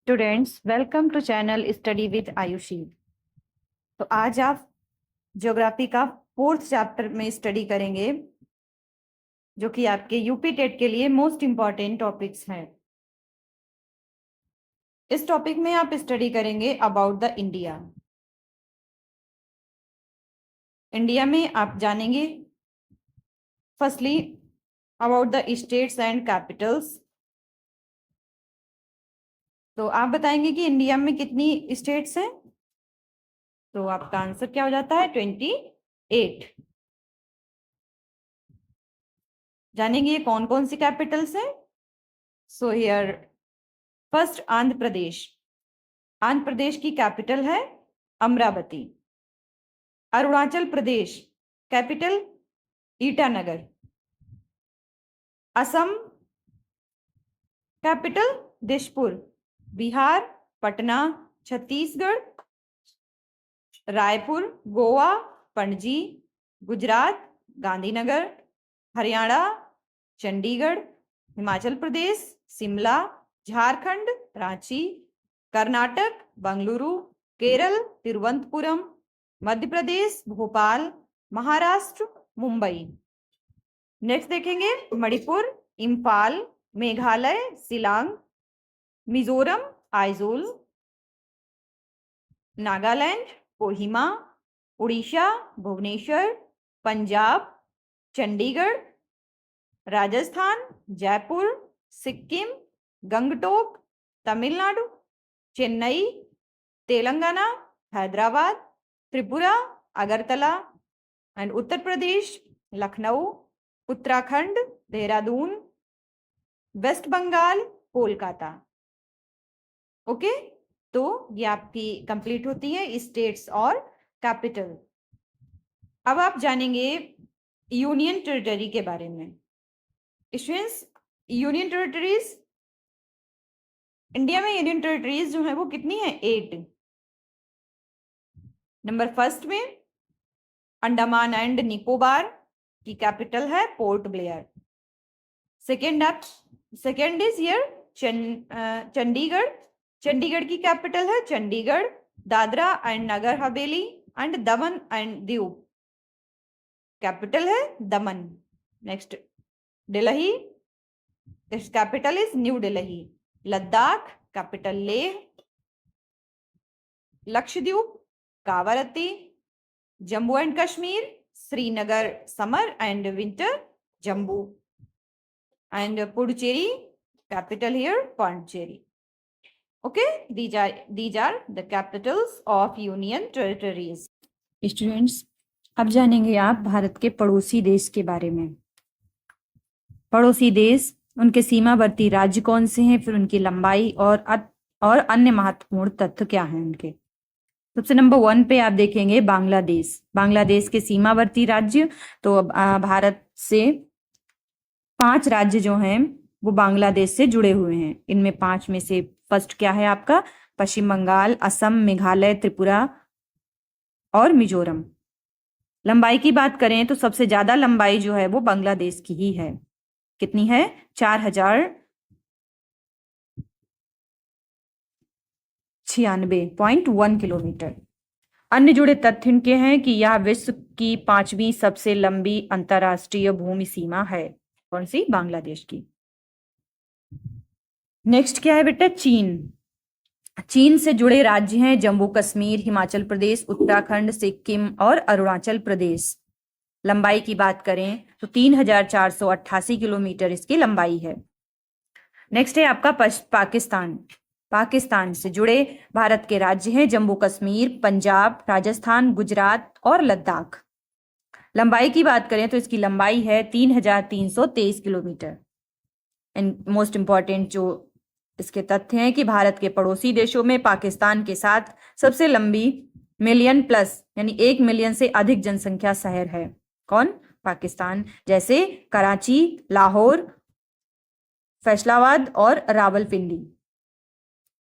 Students, welcome to channel study with Ayushi. तो आज आप ज्योग्राफी का 4th चैप्टर में स्टडी करेंगे, जो कि आपके यूपी टेट के लिए मोस्ट इम्पॉर्टेंट टॉपिक्स हैं। इस टॉपिक में आप स्टडी करेंगे अबाउट द इंडिया। इंडिया में आप जानेंगे firstly about the states and Capitals. तो आप बताएंगे कि इंडिया में कितनी स्टेट्स हैं। तो आपका आंसर क्या हो जाता है? 28। जानेंगे कौन कौन सी कैपिटल्स हैं। So here first, Andhra Pradesh. Andhra Pradesh की कैपिटल है Amravati. Arunachal Pradesh capital Itanagar. Assam capital Dispur. Bihar Patna. Chhattisgarh Raipur. Goa Panaji. Gujarat Gandhinagar. Haryana Chandigarh. Himachal Pradesh Shimla. Jharkhand Ranchi. Karnataka Bengaluru. Kerala Thiruvananthapuram. Madhya Pradesh Bhopal. Maharashtra Mumbai. Next देखेंगे Manipur Imphal. Meghalaya Shillong. Mizoram Aizawl. Nagaland Kohima. Orissa Bhubaneswar. Punjab Chandigarh. Rajasthan Jaipur. Sikkim Gangtok. Tamil Nadu Chennai. Telangana Hyderabad. Tripura Agartala. And Uttar Pradesh Lucknow. Uttarakhand Dehradun. West Bengal Kolkata. Okay, तो ये आपकी कंप्लीट होती है स्टेट्स और कैपिटल। अब आप जानेंगे यूनियन टेरिटरी के बारे में। स्टूडेंट्स, यूनियन टेरिटरीज इंडिया में यूनियन टेरिटरीज जो है वो कितनी है? 8। नंबर फर्स्ट में अंडमान एंड निकोबार की कैपिटल है port Blair. Second is here Chandigarh. Chandigarh की कैपिटल है Chandigarh. Dadra and Nagar Haveli and Daman and Diu capital है दमन। Next Delhi, it's capital is new Delhi. Ladakh capital Leh. Lakshadweep Kavaratti. Jammu and Kashmir Srinagar summer and winter Jammu. And Puducherry capital here Pondicherry. Okay, these are the capitals of union territories. Students, अब जानेंगे आप भारत के पड़ोसी देश के बारे में। पड़ोसी देश, उनके सीमावर्ती राज्य कौन से हैं, फिर उनकी लंबाई और अन्य महत्वपूर्ण तथ्य क्या हैं उनके। सबसे नंबर 1 पे आप देखेंगे बांग्लादेश। बांग्लादेश के सीमावर्ती राज्य, तो भारत से 5 राज्य जो हैं वो बांग्लादेश से जुड़े हुए हैं। इनमें 5 में से फर्स्ट क्या है आपका? पश्चिम बंगाल, असम, मेघालय, त्रिपुरा और मिजोरम। लंबाई की बात करें तो सबसे ज्यादा लंबाई जो है वो बांग्लादेश की ही है। कितनी है? 4096.1 किलोमीटर। अन्य जुड़े तथ्य इनके हैं कि यह विश्व की 5वीं सबसे लंबी अंतरराष्ट्रीय भूमि सीमा है। कौन सी? बांग्लादेश की। नेक्स्ट क्या है बेटा? चीन। चीन से जुड़े राज्य हैं जम्मू कश्मीर, हिमाचल प्रदेश, उत्तराखंड, सिक्किम और अरुणाचल प्रदेश। लंबाई की बात करें तो 3488 किलोमीटर इसकी लंबाई है। नेक्स्ट है आपका पाकिस्तान। पाकिस्तान से जुड़े भारत के राज्य हैं जम्मू कश्मीर, पंजाब, राजस्थान, गुजरात और लद्दाख। लंबाई की बात करें तो इसकी लंबाई है 3323 किलोमीटर। एंड मोस्ट इंपॉर्टेंट जो इसके तथ्य हैं कि भारत के पड़ोसी देशों में पाकिस्तान के साथ सबसे लंबी मिलियन प्लस यानी 1 मिलियन से अधिक जनसंख्या शहर है। कौन? पाकिस्तान। जैसे कराची, लाहौर, फैसलाबाद और रावलपिंडी।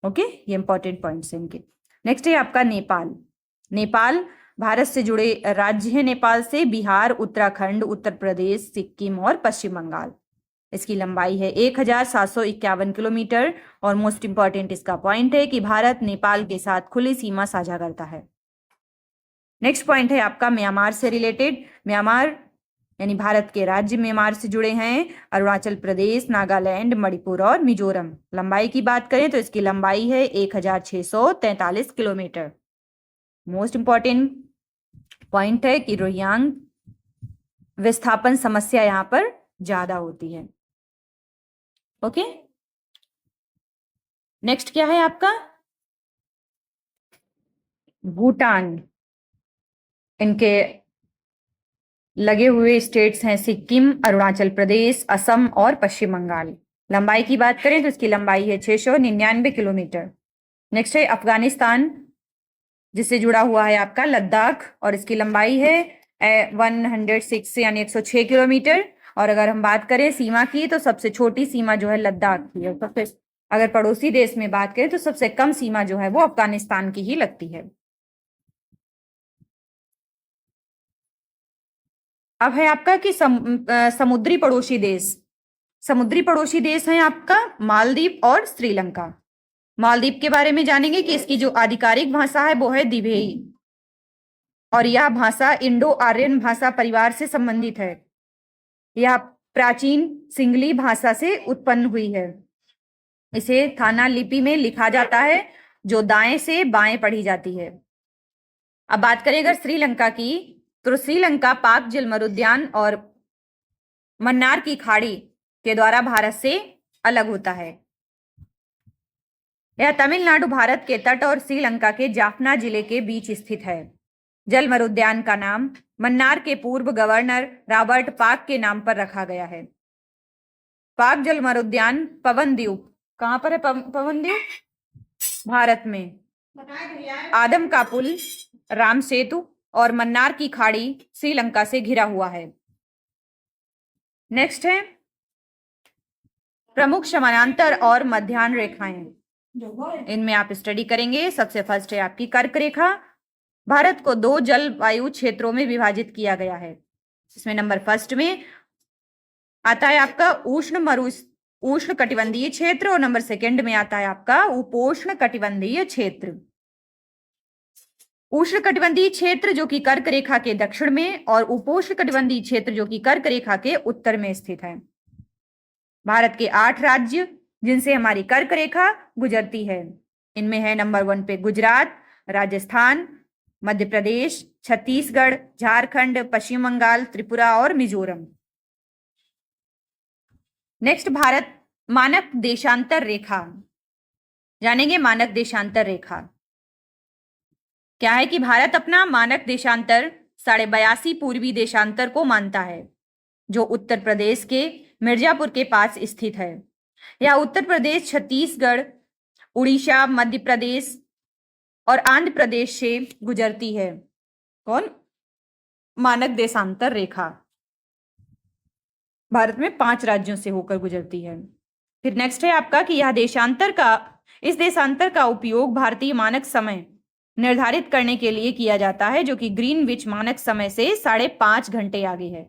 ओके, ये इंपॉर्टेंट पॉइंट्स हैं इनके। नेक्स्ट है आपका नेपाल। नेपाल भारत से जुड़े राज्य हैं। नेपाल से बिहार, उत्तराखंड, उत्तर प्रदेश, सिक्किम और पश्चिम बंगाल। इसकी लंबाई है 1751 किलोमीटर। और मोस्ट इंपॉर्टेंट इसका पॉइंट है कि भारत नेपाल के साथ खुली सीमा साझा करता है। नेक्स्ट पॉइंट है आपका म्यांमार से रिलेटेड। म्यांमार यानी भारत के राज्य म्यांमार से जुड़े हैं अरुणाचल प्रदेश, नागालैंड, मणिपुर और मिजोरम। लंबाई की बात करें तो इसकी लंबाई है 1643 किलोमीटर। मोस्ट इंपॉर्टेंट पॉइंट है कि रोहिंग्या विस्थापन समस्या यहां पर ज्यादा होती है। ओके, नेक्स्ट क्या है आपका? भूटान। इनके लगे हुए स्टेट्स हैं सिक्किम, अरुणाचल प्रदेश, असम और पश्चिम बंगाल। लंबाई की बात करें तो इसकी लंबाई है 699 किलोमीटर। नेक्स्ट है अफगानिस्तान, जिससे जुड़ा हुआ है आपका लद्दाख, और इसकी लंबाई है 106 यानी 106 किलोमीटर। और अगर हम बात करें सीमा की तो सबसे छोटी सीमा जो है लद्दाख की है। सबसे अगर पड़ोसी देश में बात करें तो सबसे कम सीमा जो है वो अफगानिस्तान की ही लगती है। अब है आपका कि समुद्री पड़ोसी देश। समुद्री पड़ोसी देश है आपका मालदीव और श्रीलंका। मालदीव के बारे में जानेंगे कि इसकी जो आधिकारिक भाषा है वो है दिवेही, और यह भाषा इंडो आर्यन भाषा परिवार से संबंधित है। यह प्राचीन सिंगली भाषा से उत्पन्न हुई है। इसे थाना लिपि में लिखा जाता है जो दाएं से बाएं पढ़ी जाती है। अब बात करें अगर श्रीलंका की, तो श्रीलंका पाक जलमर उद्यान और मन्नार की खाड़ी के द्वारा भारत से अलग होता है। यह तमिलनाडु भारत के तट और श्रीलंका के जाफना जिले के बीच स्थित है। जलमर उद्यान का नाम मन्नार के पूर्व गवर्नर रॉबर्ट पाक के नाम पर रखा गया है। पाक जलमर उद्यान पवन द्वीप, कहां पर है पवन द्वीप? भारत में। आदम का पुल, राम सेतु और मन्नार की खाड़ी श्रीलंका से घिरा हुआ है। नेक्स्ट है प्रमुख समानांतर और मध्याह्न रेखाएं। इनमें आप स्टडी करेंगे। सबसे फर्स्ट है आपकी कर्क रेखा। भारत को 2 जलवायु क्षेत्रों में विभाजित किया गया है। इसमें नंबर फर्स्ट में आता है आपका उष्ण कटिबंधीय क्षेत्र, और नंबर सेकंड में आता है आपका उपोष्ण कटिबंधीय क्षेत्र। उष्ण कटिबंधीय क्षेत्र जो कि कर्क रेखा के दक्षिण में, और उपोष्ण कटिबंधीय क्षेत्र जो कि कर्क रेखा के उत्तर में स्थित है। भारत के 8 राज्य जिनसे हमारी कर्क रेखा गुजरती है, इनमें है नंबर 1 पे गुजरात, राजस्थान, मध्य प्रदेश, छत्तीसगढ़, झारखंड, पश्चिम बंगाल, त्रिपुरा और मिजोरम। नेक्स्ट भारत मानक देशांतर रेखा जानेंगे। मानक देशांतर रेखा क्या है कि भारत अपना मानक देशांतर 82.5 पूर्वी देशांतर को मानता है, जो उत्तर प्रदेश के मिर्जापुर के पास स्थित है। यह उत्तर प्रदेश, छत्तीसगढ़, उड़ीसा, मध्य प्रदेश और आंध्र प्रदेश से गुजरती है। कौन? मानक देशांतर रेखा भारत में 5 राज्यों से होकर गुजरती है। फिर नेक्स्ट है आपका कि इस देशांतर का उपयोग भारतीय मानक समय निर्धारित करने के लिए किया जाता है, जो कि ग्रीनविच मानक समय से 5.5 घंटे आगे है।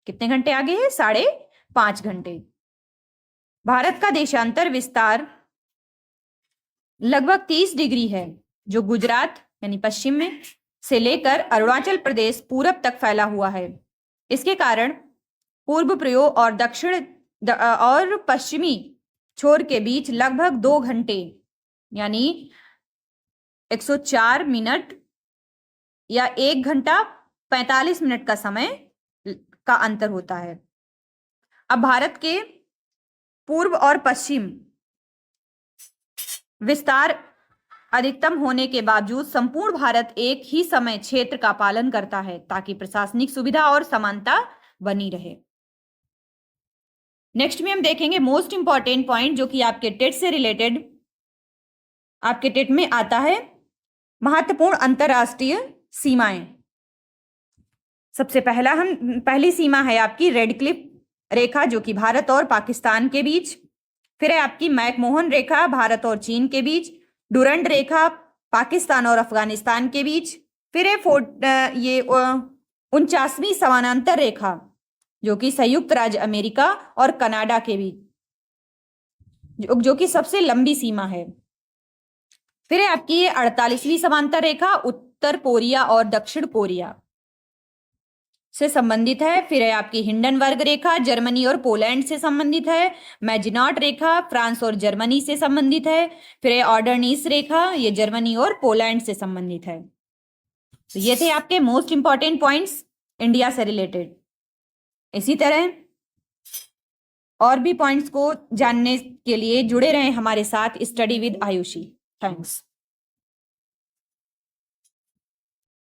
कितने घंटे आगे है? 5.5 घंटे। भारत का देशांतर विस्तार लगभग 30 डिग्री है, जो गुजरात यानी पश्चिम में से लेकर अरुणाचल प्रदेश पूरब तक फैला हुआ है। इसके कारण पूर्व प्रयो और दक्षिण और पश्चिमी छोर के बीच लगभग 2 घंटे यानी 104 मिनट या 1 घंटा 45 मिनट का समय का अंतर होता है। अब भारत के पूर्व और पश्चिम विस्तार अधिकतम होने के बावजूद संपूर्ण भारत एक ही समय क्षेत्र का पालन करता है, ताकि प्रशासनिक सुविधा और समानता बनी रहे। नेक्स्ट में हम देखेंगे मोस्ट इंपॉर्टेंट पॉइंट, जो कि आपके टेट से रिलेटेड आपके टेट में आता है, महत्वपूर्ण अंतरराष्ट्रीय सीमाएं। सबसे पहली सीमा है आपकी रेड क्लिफ रेखा, जो कि भारत और पाकिस्तान के बीच। फिर है आपकी मैकमोहन रेखा, भारत और चीन के बीच। डुरंड रेखा, पाकिस्तान और अफगानिस्तान के बीच। फिर है ये 49वीं समानांतर रेखा, जो कि संयुक्त राज्य अमेरिका और कनाडा के बीच जो कि सबसे लंबी सीमा है। फिर है आपकी ये 48वीं समांतर रेखा उत्तर कोरिया और दक्षिण कोरिया से संबंधित है। फिर है आपकी हिंडनबर्ग रेखा जर्मनी और पोलैंड से संबंधित है। मैजिनाट रेखा फ्रांस और जर्मनी से संबंधित है। फिर है ऑर्डरनीस रेखा, ये जर्मनी और पोलैंड से संबंधित है। तो ये थे आपके मोस्ट इंपॉर्टेंट पॉइंट्स इंडिया से रिलेटेड। इसी तरह और भी पॉइंट्स को जानने के लिए जुड़े रहें हमारे साथ स्टडी विद आयुषी। थैंक्स।